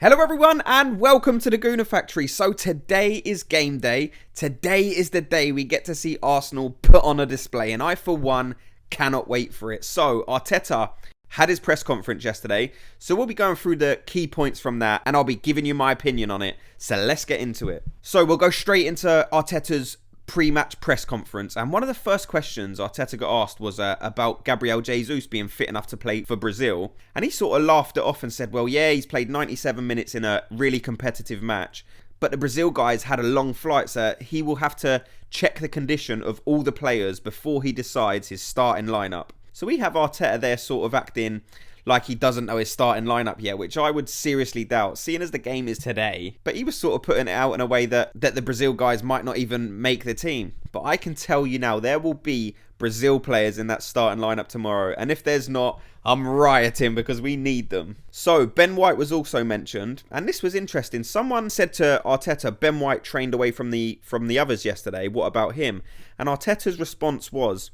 Hello everyone and welcome to the Gooner Factory. So today is game day. Today is the day we get to see Arsenal put on a display and I for one cannot wait for it. So Arteta had his press conference yesterday, so we'll be going through the key points from that and I'll be giving you my opinion on it. So let's get into it. So we'll go straight into Arteta's pre-match press conference, and one of the first questions Arteta got asked was about Gabriel Jesus being fit enough to play for Brazil, and he sort of laughed it off and said, well, yeah, he's played 97 minutes in a really competitive match, but the Brazil guys had a long flight, so he will have to check the condition of all the players before he decides his starting lineup. So we have Arteta there sort of acting like he doesn't know his starting lineup yet, which I would seriously doubt, seeing as the game is today. But he was sort of putting it out in a way that the Brazil guys might not even make the team. But I can tell you now, there will be Brazil players in that starting lineup tomorrow. And if there's not, I'm rioting because we need them. So Ben White was also mentioned, and this was interesting. Someone said to Arteta, Ben White trained away from the others yesterday. What about him? And Arteta's response was,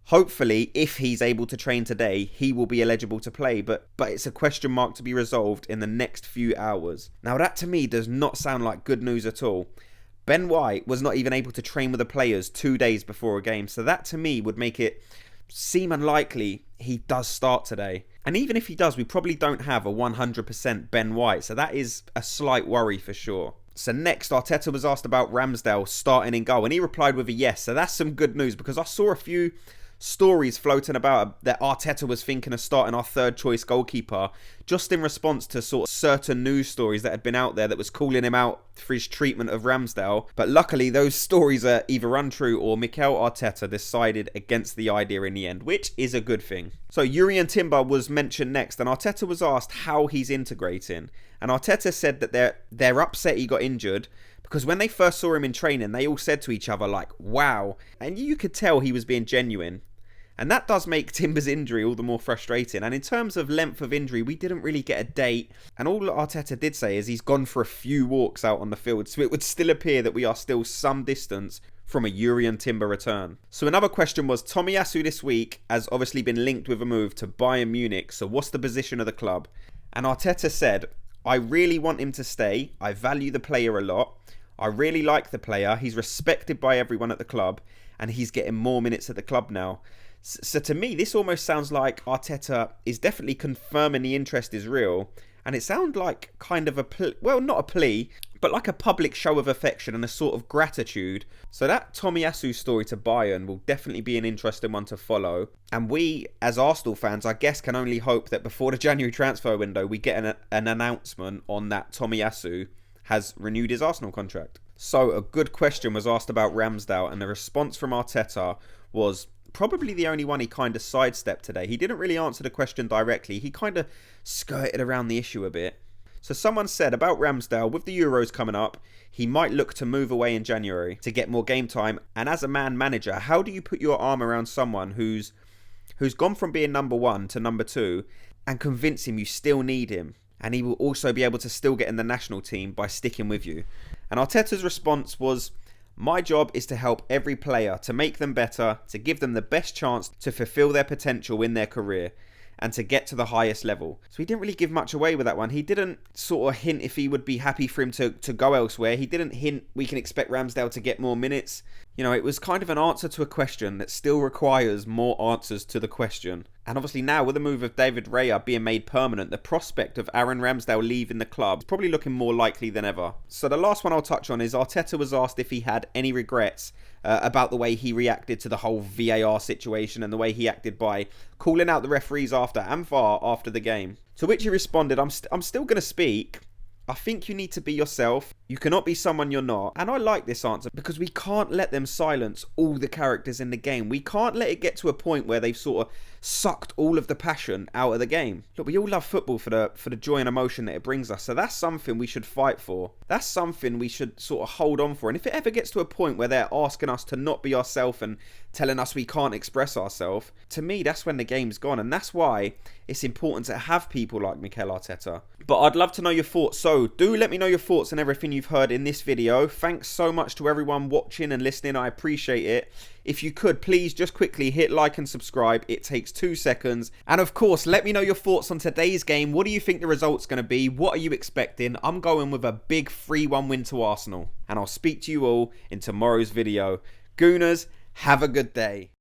hopefully, if he's able to train today, he will be eligible to play, but it's a question mark to be resolved in the next few hours. Now, that to me does not sound like good news at all. Ben White was not even able to train with the players 2 days before a game, so that to me would make it seem unlikely he does start today. And even if he does, we probably don't have a 100% Ben White, so that is a slight worry for sure. So next, Arteta was asked about RAMSDALE starting in goal, and he replied with a yes, so that's some good news, because I saw a few stories floating about that Arteta was thinking of starting our third choice goalkeeper just in response to sort of certain news stories that had been out there that was calling him out for his treatment of RAMSDALE. But luckily those stories are either untrue or Mikel Arteta decided against the idea in the end, which is a good thing. So jurrien was mentioned next, and Arteta was asked how he's integrating, and Arteta said that they're upset he got injured, because when they first saw him in training, they all said to each other, like, wow. And you could tell he was being genuine. And that does make Timber's injury all the more frustrating. And in terms of length of injury, we didn't really get a date. And all Arteta did say is he's gone for a few walks out on the field. So it would still appear that we are still some distance from a jurrien return. So another question was, Tomiyasu this week has obviously been linked with a move to Bayern Munich. So what's the position of the club? And Arteta said, I really want him to stay. I value the player a lot. I really like the player. He's respected by everyone at the club, and he's getting more minutes at the club now. So to me, this almost sounds like Arteta is definitely confirming the interest is real, and it sounds like kind of a plea, well, not a plea, but like a public show of affection and a sort of gratitude. So that Tomiyasu story to Bayern will definitely be an interesting one to follow. And we, as Arsenal fans, I guess can only hope that before the January transfer window, we get an announcement on that Tomiyasu has renewed his Arsenal contract. So a good question was asked about RAMSDALE, and the response from Arteta was probably the only one he kind of sidestepped today. He didn't really answer the question directly. He kind of skirted around the issue a bit. So someone said about RAMSDALE, with the Euros coming up, he might look to move away in January to get more game time. And as a man manager, how do you put your arm around someone who's gone from being number one to number two and convince him you still need him? And he will also be able to still get in the national team by sticking with you. And Arteta's response was, my job is to help every player, to make them better, to give them the best chance to fulfill their potential in their career and to get to the highest level. So he didn't really give much away with that one. He didn't sort of hint if he would be happy for him to go elsewhere. He didn't hint we can expect RAMSDALE to get more minutes. You know, it was kind of an answer to a question that still requires more answers to the question. And obviously now, with the move of David Raya being made permanent, the prospect of Arron Ramsdale leaving the club is probably looking more likely than ever. So the last one I'll touch on is Arteta was asked if he had any regrets about the way he reacted to the whole VAR situation and the way he acted by calling out the referees after and VAR after the game. To which he responded, I'm still going to speak. I think you need to be yourself. You cannot be someone you're not. And I like this answer because we can't let them silence all the characters in the game. We can't let it get to a point where they've sort of sucked all of the passion out of the game. Look, we all love football for the joy and emotion that it brings us. So that's something we should fight for. That's something we should sort of hold on for. And if it ever gets to a point where they're asking us to not be ourselves and telling us we can't express ourselves, to me, that's when the game's gone. And that's why it's important to have people like Mikel Arteta. But I'd love to know your thoughts. So do let me know your thoughts and everything you've heard in this video. Thanks so much to everyone watching and listening. I appreciate it. If you could, please just quickly hit like and subscribe. It takes 2 seconds. And of course, let me know your thoughts on today's game. What do you think the result's going to be? What are you expecting? I'm going with a big 3-1 win to Arsenal. And I'll speak to you all in tomorrow's video. Gooners, have a good day.